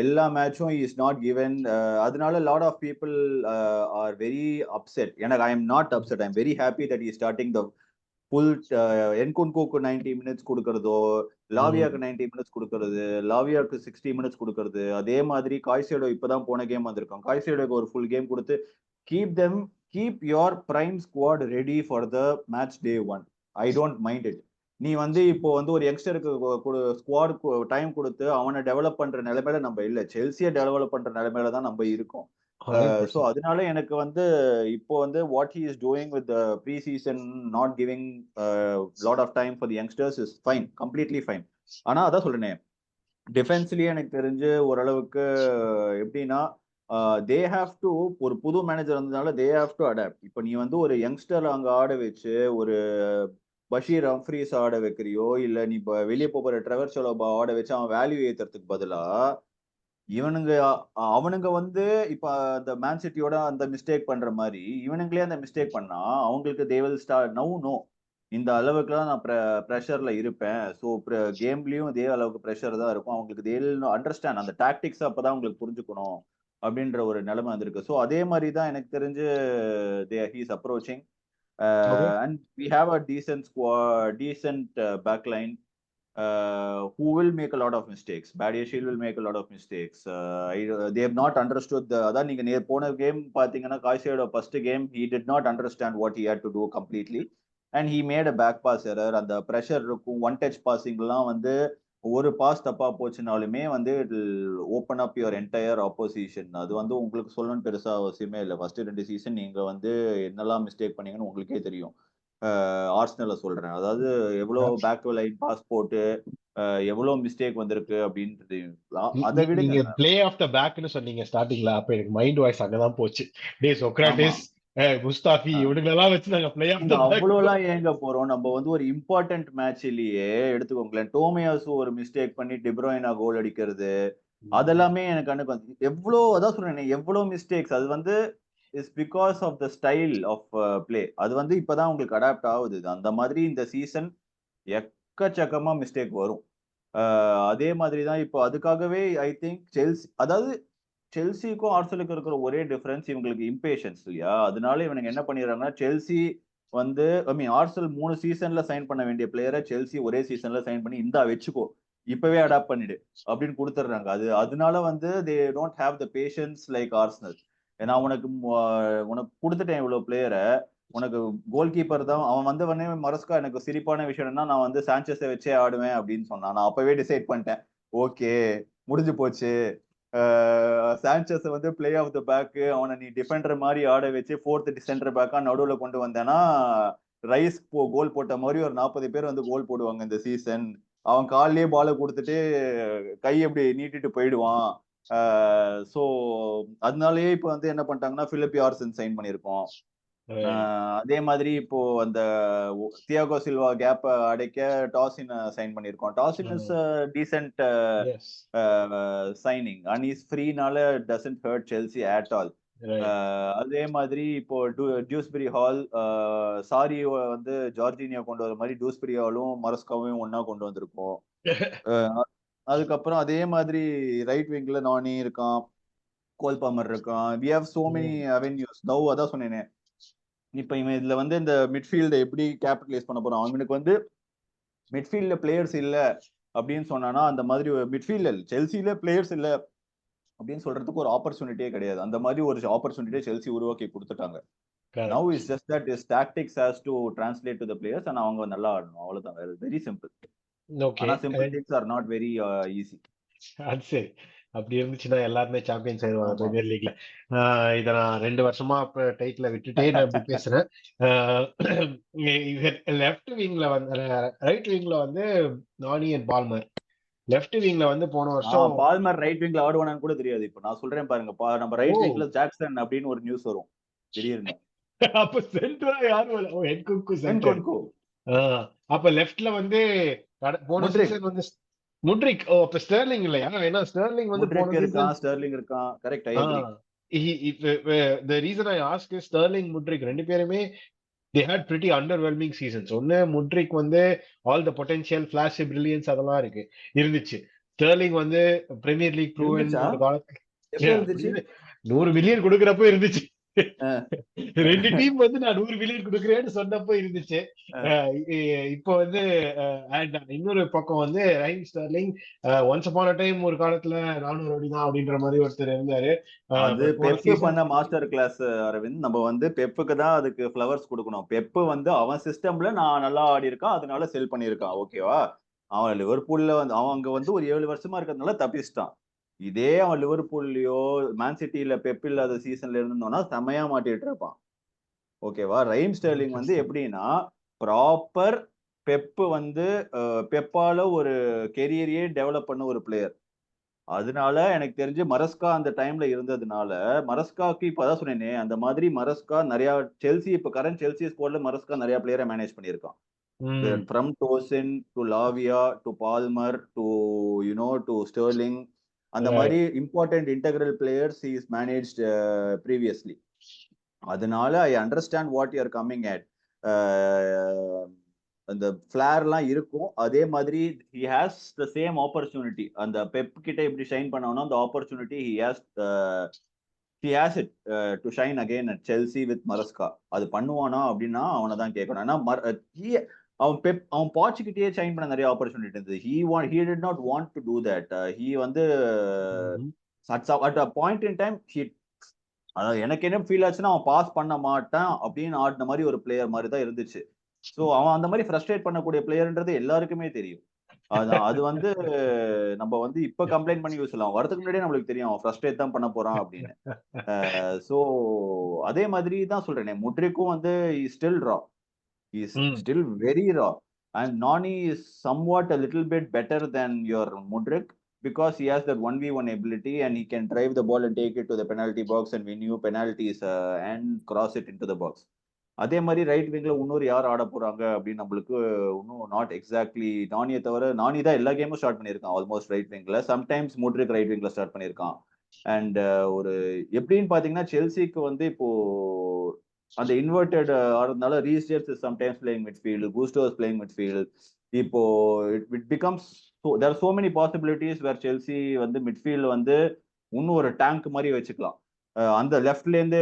எல்லா மேட்சும் இஸ் நாட் கிவன். அதனால lot of people are very upset. எனக்கு I am not upset. I am very happy that is starting the full. என்குன்கூக்கு 90 minutes கொடுக்கறதோ, லாவியாக்கு 90 minutes கொடுக்கறது, லாவியாக்கு 60 மினிட்ஸ் கொடுக்கறது. அதே மாதிரி காய்சேடோ இப்பதான் போன கேம் வந்திருக்கான். காய்சேடோக்கு ஒரு ஃபுல் கேம் கொடுத்து keep them keep your prime squad ready for the match day 1. I don't mind it. நீ வந்து இப்போ வந்து ஒரு யங்ஸ்டருக்கு ஸ்குவாட் டைம் கொடுத்து அவனை டெவலப் பண்ற நிலைமையில நம்ம இல்ல. செல்சியை டெவலப் பண்ற நிலைமையில தான் நம்ம இருக்கோம். ஸோ 100%. அதனால எனக்கு வந்து இப்போ வந்து what he is doing with pre season, not giving lot of time for the youngsters is fine, completely fine. ஆனா அதான் சொல்றேனே, டிஃபென்ஸ்லயே எனக்கு தெரிஞ்சு ஓரளவுக்கு எப்படின்னா தே ஹாவ் டு, ஒரு புது மேனேஜர் வந்ததுனால தே ஹாவ் டு அடாப்ட். இப்போ நீ வந்து ஒரு யங்ஸ்டர் அங்க ஆட வச்சு ஒரு பஷீர் ஹம்ஃப்ரீஸ் ஆட வைக்கிறியோ, இல்ல நீ இப்ப வெளியே போற ட்ரெவர் சலோபா ஆட வச்சு அவன் வேல்யூ ஏத்துறதுக்கு பதிலா இவனுங்க அவனுங்க வந்து இப்ப அந்த மேன் சிட்டியோட அந்த மிஸ்டேக் பண்ற மாதிரி இவனுங்களே அந்த மிஸ்டேக் பண்ணா அவங்களுக்கு they will start now no இந்த அளவுக்குலாம் நான் ப்ரெஷர்ல இருப்பேன். ஸோ கேம்லயும் இதே அளவுக்கு ப்ரெஷர் தான் இருக்கும். அவங்களுக்கு தே வில் அண்டர்ஸ்டாண்ட் அந்த டாக்டிக்ஸ் அப்பதான் உங்களுக்கு புரிஞ்சுக்கணும் அப்படின்ற ஒரு நிலைமை வந்திருக்கு. ஸோ அதே மாதிரி தான் எனக்கு தெரிஞ்சு he's approaching. Okay. And we have a decent squad, decent backline who will make a lot of mistakes. Badiashile will make a lot of mistakes. They have not understood the. அதான் நீங்க போன game பாத்தீங்கன்னா Caicedo first game he did not understand what he had to do completely and he made a back pass error. அந்த pressure இருக்கும், one touch பாசிங்லாம் வந்து ஒரு pass தப்பா போச்சுனாலுமே வந்து it will open up your entire opposition. அது வந்து உங்களுக்கு சொல்லணும்னு பெருசா அவசியமே இல்லை. ஃபர்ஸ்ட் 2 சீசன் நீங்க வந்து என்னெல்லாம் மிஸ்டேக் பண்ணீங்கன்னு உங்களுக்கே தெரியும். ஆர்ஸ்னல சொல்றேன். அதாவது எவ்வளவு பேக் டு லைன் பாஸ் போட்டு எவ்வளவு மிஸ்டேக் வந்திருக்கு அப்படின்றது. அதை விடுங்க. நீங்க பிளே ஆஃப் த பேக்னு சொன்னீங்க ஸ்டார்டிங்ல. அப்ப எனக்கு மைண்ட் வாய்ஸ் அங்கதான் போச்சு. டே ஆமா. சொக்ராட்டிஸ், முஸ்தாபி இவனுங்களெல்லாம் வச்சு நாங்க பிளே ஆஃப் நீங்க த பேக். அவ்வளவுலாம் ஏங்க போறோம். நம்ம வந்து ஒரு இம்பார்ட்டன்ட் மேட்ச்லயே எடுத்துக்கோங்களேன், டோமியாசு ஒரு மிஸ்டேக் பண்ணி டிப்ரோயினா கோல் அடிக்கிறது, அதெல்லாமே எனக்கு கண்ணுக்கு வந்து எவ்வளோ, அதான் சொல்றேனே எவ்வளோ மிஸ்டேக்ஸ். அது வந்து is because of the style of play. அது வந்து இப்பதான் உங்களுக்கு அடாப்ட் ஆகுது. அந்த மாதிரி இந்த சீசன் எக்கச்சக்கமா மிஸ்டேக் வரும். அதே மாதிரி தான் இப்போ அதுக்காகவே ஐ திங்க் செல்சி, அதாவது செல்சிக்கும் ஆர்சனலுக்கும் இருக்கிற ஒரே டிஃபரன்ஸ் இவங்களுக்கு இம்பேஷன்ஸ் இல்லையா? அதனால இவனுங்க என்ன பண்ணிடுறாங்கன்னா, செல்சி வந்து ஐ மீன் ஆர்சனல் 3 சீசன்ல சைன் பண்ண வேண்டிய பிளேயரை செல்சி ஒரே சீசன்ல சைன் பண்ணி இந்தா வச்சுக்கோ, இப்பவே அடாப்ட் பண்ணிடு அப்படின்னு கொடுத்துடுறாங்க. அதனால வந்து they don't have the patience like Arsenal. ஏன்னா உனக்கு கொடுத்துட்டேன் இவ்வளவு பிளேயரை, உனக்கு கோல் கீப்பர் தான் அவன் வந்தவனே. மரஸ்கா எனக்கு சிரிப்பான விஷயம் என்னன்னா, நான் வந்து சாnchez வச்சே ஆடுவேன் அப்படின்னு சொன்னான். நான் அப்பவே டிசைட் பண்ணிட்டேன், ஓகே முடிஞ்சு போச்சு. சாnchez வந்து பிளே ஆஃப் த பேக், அவனை நீ டிஃபெண்டர் மாதிரி ஆட வச்சு 4th சென்டர் பேக்கா நடுவுல கொண்டு வந்தேன்னா ரைஸ் கோல் போட்ட மாதிரி ஒரு 40 பேர் வந்து கோல் போடுவாங்க இந்த சீசன். அவன் கால்லயே பால கொடுத்துட்டு கை எப்படி நீட்டிட்டு போயிடுவான். சோ அதனாலயே இப்ப வந்து என்ன பண்ணிட்டாங்கன்னா பிலிப் யார்சன் சைன் பண்ணியிருக்கோம். அதே மாதிரி இப்போ அந்த தியாகோ சில்வா கேப்ப அடைக்க டாசின் சைன் பண்ணியிருக்கோம். Tosin is decent as signing and is ஃப்ரீனால doesn't hurt Chelsea at all. அதே மாதிரி இப்போ டியூஸ்பரி ஹால் சாரி வந்து ஜார்ஜினியா கொண்டு வர மாதிரி டியூஸ்பரி ஹாலும் மரஸ்காவையும் ஒன்னா கொண்டு வந்திருக்கோம். அதுக்கப்புறம் அதே மாதிரி ரைட் விங்ல நானி இருக்கான், கோல் பாமர் இருக்கான். We have so many avenues. Now அதான் சொன்னேனே, இப்ப இவன் இதுல வந்து இந்த மிட்ஃபீல்ட எப்படி கேபிட்டலைஸ் பண்ண போறான்? அவனுக்கு வந்து மிட்ஃபீல்ட்ல பிளேயர்ஸ் இல்ல அப்படின்னு சொன்னானா, அந்த மாதிரி மிட்ஃபீல்ட்ல செல்சியில பிளேயர்ஸ் இல்ல அப்படின்னு சொல்றதுக்கு ஒரு ஆப்பர்ச்சுனிட்டியே கிடையாது. அந்த மாதிரி ஒரு ஆப்பர்ச்சுனிட்டியை செல்சி உருவாக்கி கொடுத்துட்டாங்க. Now is just that is tactics has to translate to the players and அவங்க நல்லா ஆடணும், அவ்வளவுதான். Very simple. ஓகே. ஆனா simple things are not very easy. அது சரி. அப்படி இருந்துச்சுன்னா எல்லாருமே சாம்பியன்ஸ் ஆயிடுவாங்க பிரீமியர் லீக்ல. இத நான் 2 வருஷமா டைட்டில விட்டுட்டே நான் இப்படி பேசுறேன். லெஃப்ட் விங்ல வந்து ரைட் விங்ல வந்து நானி அண்ட் பால்மர். லெஃப்ட் விங்ல வந்து போன வருஷம் பால்மர் ரைட் விங்ல ஆடுவானான்னு கூட தெரியாது. இப்ப நான் சொல்றேன் பாருங்க, நம்ம ரைட் விங்ல ஜாக்சன் அப்படின்னு ஒரு நியூஸ் வரும் திடீர்னு. அப்ப சென்டரா யாரு என்குக்கு சென்டர். என்குன்கு. அப்ப லெஃப்ட்ல வந்து போன சீசன் வந்து முட்ரிக். அப்ப ஸ்டெர்லிங் இல்லையா? ஏன்னா ஸ்டெர்லிங் வந்து போன சீசன் ஸ்டெர்லிங் இருக்கான். Correct, I agree. the reason I ask is Sterling Mudryk ரெண்டு பேருமே they had pretty underwhelming seasons. ஒன்னு முட்ரிக் வந்து all the potential flash brilliance அதெல்லாம் இருந்துச்சு. ஸ்டெர்லிங் வந்து பிரீமியர் லீக் ப்ரூவன் ஒரு காலத்துல 100 மில்லியன் கொடுக்கறப்ப இருந்துச்சு. 2 டீம் வந்து நான் 100 மில்லியன் கொடுக்குறேன்னு சொன்னப்போ இருந்துச்சு. இப்போ வந்து இன்னொரு பக்கம் வந்து prime Sterling once upon a time ஒரு காலத்துல 400 கோடி தான் அப்படின்ற மாதிரி ஒருத்தர் இருந்தாரு. அது பெப்பு பண்ண மாஸ்டர் கிளாஸ் அரவிந்த். நம்ம வந்து பெப்புக்கு தான் அதுக்கு ஃபிளவர்ஸ் கொடுக்கணும். பெப்பு வந்து அவன் சிஸ்டம்ல நான் நல்லா ஆடி இருக்கான், அதனால செல் பண்ணியிருக்கான். ஓகேவா? அவன் லிவர்பூல்ல வந்து அவன் அங்க வந்து ஒரு 7 வருஷமா இருக்கிறதுனால தப்பிச்சிட்டான். இதே அவன் லிவர்பூல்லயோ மேன் சிட்டியில பெப் இல்லாத சீசன்ல இருந்தோம்னா செமையா மாட்டிட்டு இருப்பான். ஓகேவா? ரைம் ஸ்டெர்லிங் வந்து எப்படின்னா ப்ராப்பர் பெப்பு வந்து பெப்பால ஒரு கெரியரையே டெவலப் பண்ண ஒரு பிளேயர். அதனால எனக்கு தெரிஞ்சு மரஸ்கா அந்த டைம்ல இருந்ததுனால மரஸ்காக்கு இப்ப அதான் சொன்னேனே, அந்த மாதிரி மரஸ்கா நிறைய செல்சி இப்ப கரண்ட் செல்சி ஸ்குவாட்ல மரஸ்கா நிறைய பிளேயரை மேனேஜ் பண்ணியிருக்கான். From Tosin to Lavia to Palmer to to Sterling, அந்த மாதிரி important integral players is managed previously. அதனால I understand what you are coming at. அந்த ஃபிளேர்லாம் இருக்கும். அதே மாதிரி he has the same opportunity. அந்த பெப் கிட்ட எப்படி ஷைன் பண்ணானோ அந்த opportunity he has it to shine again at Chelsea with Maresca. அது பண்ணுவானா அப்படின்னா அவனை தான் கேட்கணும். ஏன்னா அவன் பாச்சுக்கிட்டே ஷைன் பண்ண நிறைய ஆப்பர்ச்சுனிட்டி இருந்தது. He did not want to do that. He வந்து at a point in time அதாவது எனக்கு என்ன ஃபீல் ஆச்சுன்னா அவன் பாஸ் பண்ண மாட்டான் அப்படின்னு ஆடின மாதிரி ஒரு பிளேயர் மாதிரி தான் இருந்துச்சு. ஸோ அவன் அந்த மாதிரி ஃப்ரஸ்ட்ரேட் பண்ணக்கூடிய பிளேயர்ன்றது எல்லாருக்குமே தெரியும். அது வந்து நம்ம வந்து இப்ப கம்ப்ளைண்ட் பண்ணி யூஸ் சொல்லலாம், வரதுக்கு முன்னாடியே நம்மளுக்கு தெரியும் அவன் ஃப்ரஸ்ட்ரேட் தான் பண்ண போறான் அப்படின்னு. ஸோ அதே மாதிரி தான் சொல்றேன், முட்ரிக்கும் வந்து still raw, is still very raw. And Noni is somewhat a little bit better than your Mudrik because he has that 1v1 ability and he can drive the ball and take it to the penalty box and win you penalties and cross it into the box. அதே மாதிரி right விங்ல இன்னொரு யார் ஆட போறாங்க அப்படின்னு நம்மளுக்கு இன்னும் not exactly. நானியை தவிர நானி தான் எல்லா கேமும் ஸ்டார்ட் பண்ணியிருக்கான் ஆல்மோஸ்ட் ரைட் விங்ல. சம்டைம்ஸ் முட்ரிக் ரைட் விங்ல ஸ்டார்ட் பண்ணியிருக்கான். அண்ட் ஒரு எப்படின்னு பாத்தீங்கன்னா செல்சிக்கு வந்து இப்போ அந்த இன்வெர்டட் ஆறதுனால Reece James is sometimes playing midfield, Gusto is playing midfield. இப்போ it becomes there are so many possibilities where Chelsea வந்து மிட்ஃபீல்ட் வந்து இன்னும் ஒரு டேங்க் மாதிரி வச்சுக்கலாம். அந்த லெஃப்ட்ல இருந்து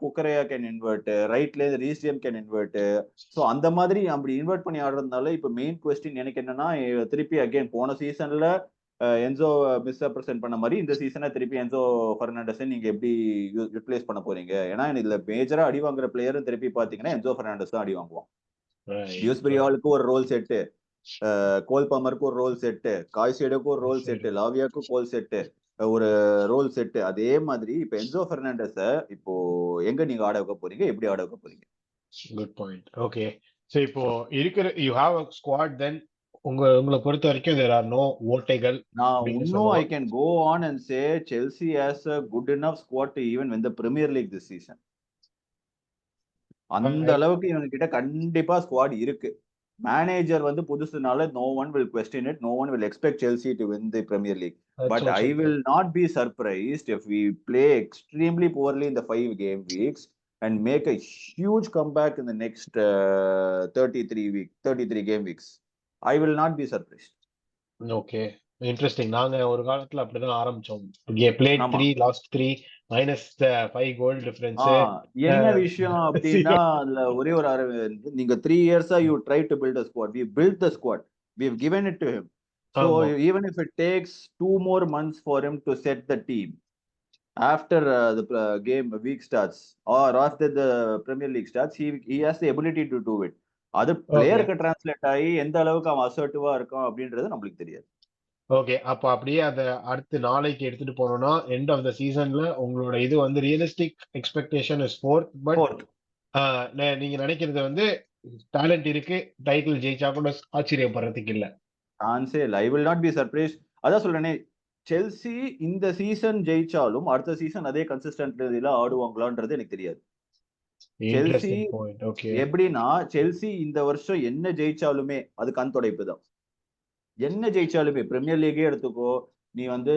குக்கரையா கேன் இன்வெர்ட், ரைட்ல இருந்து ரீஸ்டியம் கேன் இன்வெர்ட். ஸோ அந்த மாதிரி அப்படி இன்வெர்ட் பண்ணி ஆடுறதுனால இப்போ மெயின் கொஸ்டின் எனக்கு என்னன்னா, திருப்பி அகைன் போன சீசன்ல என்சோ மிஸ்ரெப்ரசென்ட் பண்ண மாதிரி இந்த சீசனை திருப்பி என்சோ பெர்னாண்டஸை நீங்க எப்படி யூட்டிலைஸ் பண்ண போறீங்க? ஏன்னா இதுல மேஜரா அடி வாங்குற பிளேயரும் திருப்பி பாத்தீங்கன்னா என்சோ பெர்னாண்டஸ் தான் அடி வாங்குவான். டியூஸ்பரி ஹாலுக்கு ஒரு ரோல் செட்டு, கோல் பாமருக்கு ஒரு ரோல் செட்டு, காய்சேடுக்கு ஒரு ரோல் செட்டு, லாவியாக்கு கோல் செட்டு, ஒரு ரோல் செட்டு. அதே மாதிரி இப்ப என்சோ பெர்னாண்டஸ இப்போ எங்க நீங்க ஆட வைக்க போறீங்க, எப்படி ஆட வைக்க போறீங்க? Good point. ஓகே, சோ இப்போ இருக்கிற you have a squad, then உங்களை பொறுத்த வரைக்கும் there are no ஓட்டைகள். நான் இன்னும் I can go on and say Chelsea has a good enough squad to even win the Premier League this season. அந்த அளவுக்கு இவங்க கிட்ட கண்டிப்பா ஸ்குவாட் இருக்கு. மேனேஜர் வந்து புதுசுனால no one will question it, no one will expect Chelsea to win the Premier League. But I will not be surprised if we play extremely poorly in the 5 game weeks and make a huge comeback in the next 33 game weeks. I will not be surprised. Okay. Interesting. நாங்க ஒரு காலத்துல அப்படிதான் ஆரம்பிச்சோம். Plate ஆமா. 3 last 3 minus 5 goal difference. என்ன விஷயம் அப்படின்னா அதுல ஒரே ஒரு நீங்க 3 years you try to build a squad. We built the squad. We've given it to him. So even if it takes 2 more months for him to set the team after the game week starts or after the Premier League starts, he has the ability to do it. அது பிளேயருக்கு translate ஆகி எந்த அளவுக்கு அவன் அசர்ட்டிவா இருக்கான் அப்படின்றது நம்மளுக்கு தெரியாது. Okay. அப்ப அப்படியே அத அடுத்து நாளைக்கு எடுத்துட்டு போனோம்னா எண்ட் ஆஃப் த சீசன்ல உங்களோட இது வந்து realistic expectation is 4th. But நீங்க நினைக்கிறது வந்து டேலண்ட் இருக்கு, டைட்டில் ஜெயிச்சா கூட ஆச்சரியப்படுறதுக்கு இல்ல. சான்ஸே இல்ல. I will not be surprise. அதான் சொல்றேனே, செல்சி இந்த சீசன் ஜெயிச்சாலும் அடுத்த சீசன் அதே கன்சிஸ்டன்ட் இதுல ஆடுவாங்களான்றது எனக்கு தெரியாது. செல்சி எப்படின்னா, செல்சி இந்த வருஷம் என்ன ஜெயிச்சாலுமே அது கண் துடைப்பு தான். என்ன ஜெயிச்சாலுமே பிரீமியர் லீகே எடுத்துக்கோ, நீ வந்து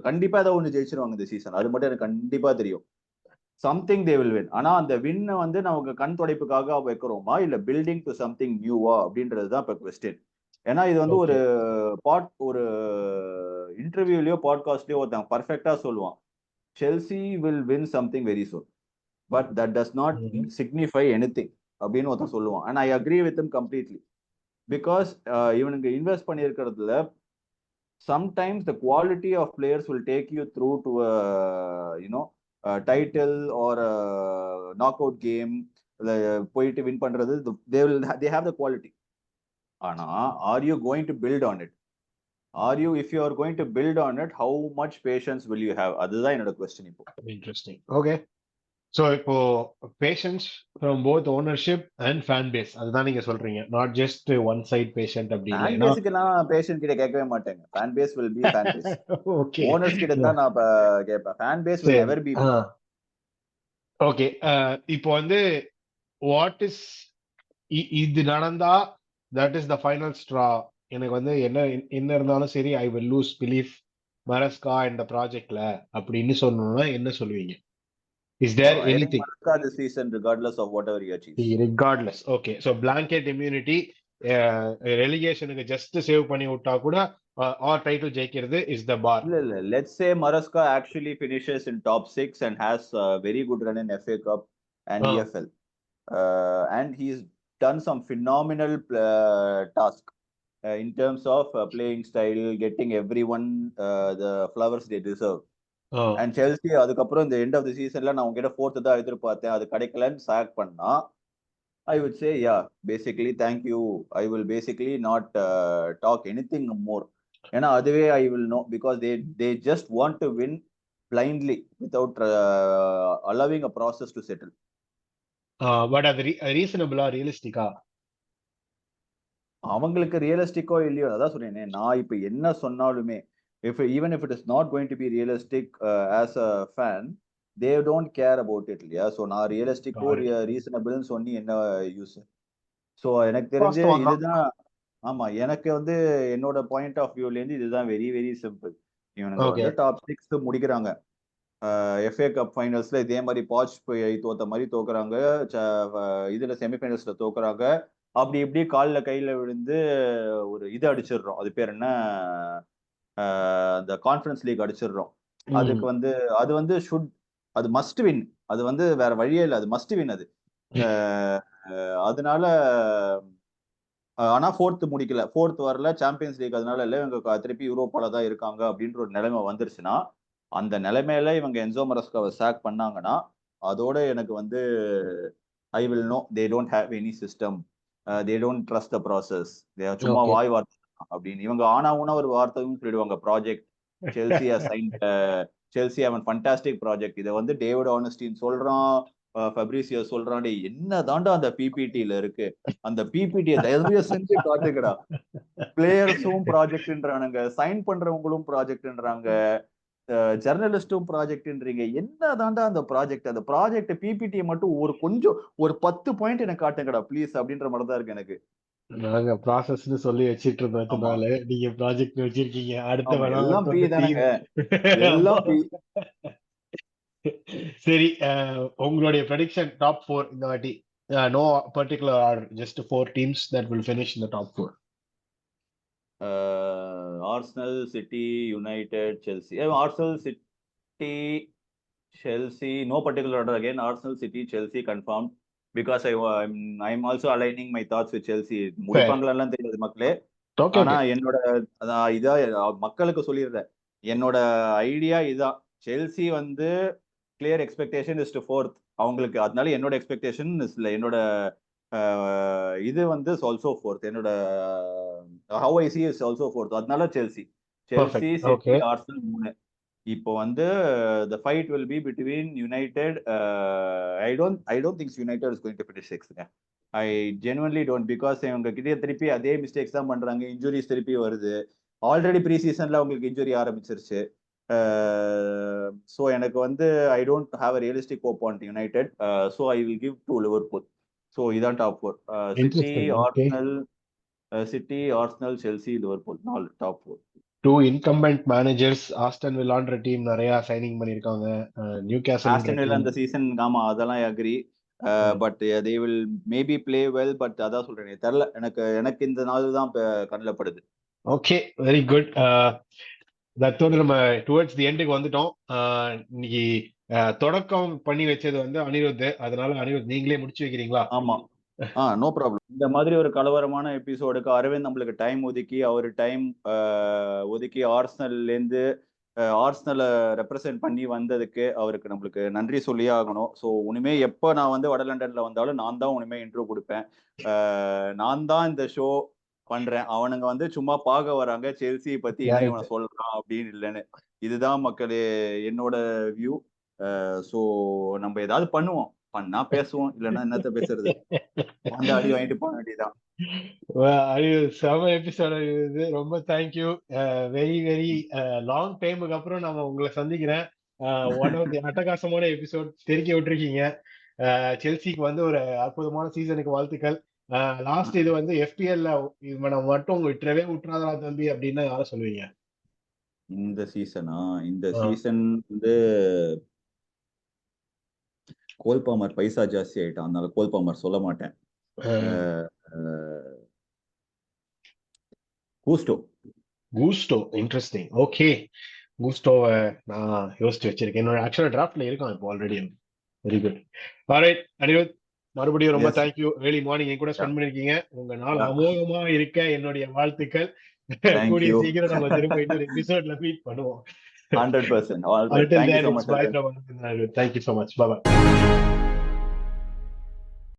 கண்டிப்பா ஏதாவது ஒண்ணு ஜெயிச்சிருவாங்க இந்த சீசன். அது மட்டும் எனக்கு கண்டிப்பா தெரியும். Something they will win. ஆனா அந்த வின்னை வந்து நமக்கு கண் துடைப்புக்காக வைக்கிறோமா இல்ல பில்டிங் டு சம்திங் நியூவா அப்படின்றதுதான் இப்ப கொஸ்டின். ஏன்னா இது வந்து ஒரு இன்டர்வியூலயோ பாட்காஸ்ட்லயோ ஒருத்தன் பர்ஃபெக்டா சொல்லுவான், Chelsea will win something very soon but that does not signify anything அப்படின்னு ஒருத்தன் சொல்லுவான். And I agree with him completely. Because இவனுக்கு invest பண்ணியிருக்கிறதுல sometimes the quality of players will take you through to a title or a knockout game. போயிட்டு win பண்றது they have the quality. ஆனா are you going to build on it? If you are going to build on it, how much patience will you have? அதுதான் என்னோட question. இப்போ interesting. Okay. So இப்போ patience from both ownership and fan base, அதுதான் நீங்க சொல்றீங்க. Not just one side patient அப்படி இல்ல. Fan பேஸ்க்கு நான் பேஷன் கிட்ட கேட்கவே மாட்டேங்க. Fan base will be fan base. Okay. Owners கிட்ட தான் நான் கேட்பேன். Fan base will never be. Okay. இப்போ வந்து வாட் இஸ் இது நடந்தா that is the final straw, எனக்கு வந்து என்ன இருந்தாலும் சரி ஐ வில் லூஸ் பிலீஃப் மரஸ்கா இந்த ப்ராஜெக்ட்ல அப்படின்னு சொன்னோம்னா என்ன சொல்லுவீங்க? Is there anything? Maraska this season, regardless of whatever he achieves. Regardless. Okay. So blanket immunity, relegationக்கு just save பண்ணி விட்டா கூட or title ஜெயிக்கிறது is the bar. இல்ல. Let's say Maraska actually finishes in top 6 and has a very good run in FA Cup and EFL. And he's done some phenomenal task in terms of playing style, getting everyone the flowers they deserve. And Chelsea அதுக்கப்புறம் இந்த end of the சீசன்ல நான் உங்ககிட்ட 4th தான் எதிர்பார்த்தேன், அது கிடைக்கலன்னு chalk பண்ணா, I would say yeah, basically thank you. I will basically not talk anything more. ஏன்னா அதுவே I will know because they just want to win blindly without allowing a process to settle. But அது ரீசனபிளா, ரியலிஸ்டிக்கா? அவங்களுக்கு ரியலிஸ்டிக்கோ இல்லையோ அதான் சொன்னேனே, நான் இப்ப என்ன சொன்னாலுமே even if it is not going to be realistic as a fan, they don't care about it இல்லையா? ஸோ நான் ரியலிஸ்டிக்கோ ரீசனபிள்னு சொன்னி என்ன யூஸ்? ஸோ எனக்கு தெரிஞ்சு இதுதான். ஆமா, எனக்கு வந்து என்னோட பாயிண்ட் ஆஃப் வியூல இருந்து இதுதான் வெரி வெரி சிம்பிள். இவனுங்க வந்து டாப் 6 முடிக்கிறாங்க. FA கப் ஃபைனல்ஸ்ல இதே மாதிரி பாச் தோத்த மாதிரி தோக்குறாங்க, இதுல செமிஃபைனல்ஸ்ல தோக்குறாங்க. அப்படி இப்படி காலில் கையில விழுந்து ஒரு இது அடிச்சிடுறோம், அது பேர் என்ன, அந்த கான்ஃபரன்ஸ் லீக் அடிச்சிடுறோம். அதுக்கு வந்து அது வந்து அது மஸ்ட் வின். அது வந்து வேற வழியே இல்லை, அது மஸ்ட் வின் அது. அதனால ஆனா 4th முடிக்கல, 4th வரல, சாம்பியன்ஸ் லீக் அதனால இல்லை, இவங்க திருப்பி யூரோப்பால தான் இருக்காங்க அப்படின்ற ஒரு நிலைமை வந்துருச்சுன்னா, அந்த நிலைமையில இவங்க என்சோ மரஸ்காவை சாக் பண்ணாங்கன்னா அதோட எனக்கு வந்து I will know they don't have any system, they don't trust the process, சும்மா வாய் வார்த்தை அப்படின்னு இவங்க ஆனா ஊனா ஒரு வார்த்தையும் சொல்லிடுவாங்க. Project Chelsea Chelsea have a fantastic project. இதை வந்து டேவிட் ஆர்னஸ்டீன் சொல்றான், ஃபெப்ரிசியோ சொல்றான், என்ன தாண்டா அந்த பிபிடில இருக்கு, அந்த பிபிடியை தயவு செஞ்சு காட்டுக்கடா. பிளேயர்ஸும் ப்ராஜெக்ட்ன்றானுங்க, சைன் பண்றவங்களும் ப்ராஜெக்ட்ன்றாங்க, ஜெர்னலிஸ்டும் ப்ராஜெக்ட்ன்றீங்க. என்னதான்டா அந்த ப்ராஜெக்ட் பிபிடியை மட்டும் ஒரு 10 பாயிண்ட் எனக்கு காட்டுங்கடா ப்ளீஸ் அப்படின்ற மாதிரி தான் இருக்கு எனக்கு. நாங்க ப்ராசஸ்னு சொல்லி வச்சிட்டு ஆமா இருந்ததுனால நீங்க ப்ராஜெக்ட் வச்சிருக்கீங்க. அடுத்த ஆமா வேணா எல்லாம் பி வந்து டீம். தானங்க, எல்லாம் பி. சரி, உங்களுடைய ப்ரெடிக்ஷன் டாப் 4 இந்த வாட்டி. No particular order, just 4 teams that will finish in the top 4. Arsenal, City, United, Chelsea. Arsenal, City, Chelsea, no particular order again. Arsenal, City, Chelsea confirmed because I'm also aligning my thoughts with Chelsea. முடிப்பாங்களெல்லாம் தெரியாது மக்களே. Okay ஆனா okay. என்னோட இதா மக்களுக்கு சொல்லிடுறேன். என்னோட idea இதான். Chelsea வந்து clear expectation is to 4th அவங்களுக்கு. அதனால என்னோட எக்ஸ்பெக்டேஷன் இல்ல, என்னோட இது வந்து ஆல்சோ 4th. என்னோட how I see is also 4th. அதனால Chelsea, Perfect. City, Okay. Arsenal 3. இப்போ வந்து the fight will be between United. I don't think United is going to finish 6th. I genuinely don't, because இவங்க கிட்ட திருப்பி அதே mistakes தான் பண்றாங்க. Injuries திருப்பி வருது. ஆல்ரெடி ப்ரீ சீசன்ல அவங்களுக்கு இன்ஜுரி ஆரம்பிச்சிருச்சு. ஸோ எனக்கு வந்து I don't have a realistic hope on United. So I will give to Liverpool. So இதான் top 4. City, Arsenal, Chelsea, Liverpool 4 top 4. 2 incumbent managers. Aston வில்லான்ற டீம் நிறைய சைனிங் பண்ணிருக்காங்க. நியூகாசல் ஆஸ்டன் வில்லா இந்த season, ஆமா அதெல்லாம் agree. But they will maybe play well. But அதான் சொல்றேன், தெரியல எனக்கு இந்த நாள் தான் கண்ணில் படுது. Okay, very good. தத்தோடு நம்ம டுவர்ட்ஸ் தி எண்டுக்கு வந்துட்டோம். இன்னைக்கு தொடக்கம் பண்ணி வச்சது வந்து அனிருத். அதனால அனிருத் நீங்களே முடிச்சு வைக்கிறீங்களா? ஆமா, நோ ப்ராப்ளம். இந்த மாதிரி ஒரு கலவரமான எபிசோடுக்கு அரவிந்த் நம்மளுக்கு டைம் ஒதுக்கி, அவர் டைம் ஒதுக்கி ஆர்சனலை ரெப்ரசென்ட் பண்ணி வந்ததுக்கு அவருக்கு நம்மளுக்கு நன்றி சொல்லியே ஆகணும். ஸோ உனிமே எப்போ நான் வந்து வட லண்டன்ல வந்தாலும் நான் தான் உனிமே இன்ட்ரோ கொடுப்பேன். நான் தான் இந்த ஷோ பண்றேன். அவனுங்க வந்து சும்மா பார்க்க வராங்க, செல்சியை பத்தி என்ன இவனை சொல்றான் அப்படின்னு இல்லைன்னு. இதுதான் மக்களே என்னோட வியூ. ஸோ நம்ம ஏதாவது பண்ணுவோம், பண்ணா பேசுவோம், இல்லைன்னா என்னத்த பேசுறது, வந்து அடி வாங்கிட்டு போக வேண்டியதான். செம எபிசோட் இது. ரொம்ப தேங்க்யூ. வெரி வெரி லாங் டைமுக்கு அப்புறம் நம்ம உங்களை சந்திக்கிறேன். ஒன் ஆஃப் தி அட்டகாசமான எபிசோட் தெரிக்க விட்டுருக்கீங்க. செல்சிக்கு வந்து ஒரு அற்புதமான சீசனுக்கு வாழ்த்துக்கள். லாஸ்ட் இது வந்து FPL இவனை மட்டும் விட்டுறாதா தம்பி அப்படின்னா யாரை சொல்லுவீங்க? இந்த சீசன் வந்து கோல்பாமர் பைசா ஜாஸ்தி ஆயிட்டான், அதனால கோல்பாமர் சொல்ல மாட்டேன். கூஸ்டோ. இன்ட்ரெஸ்டிங். ஓகே, கூஸ்டோவை நான் யோசிச்சு வச்சிருக்கேன். என்னோட ஆக்சுவலா டிராஃப்ட்ல இருக்கான் இப்போ already. Very good. Alright Anirudh, மறுபடியும் ரொம்ப தேங்க்யூ. ஏர்லி மார்னிங் என் கூட ஸ்பெண்ட் பண்ணிருக்கீங்க. உங்க நாள் அமோகமா இருக்க என்னுடைய வாழ்த்துக்கள். கூடிய சீக்கிரம் நம்ம திரும்ப இன்னொரு எபிசோட்ல மீட் பண்ணுவோம். 100%. Until then, it's bye from Anand. Thank you so much. Bye bye.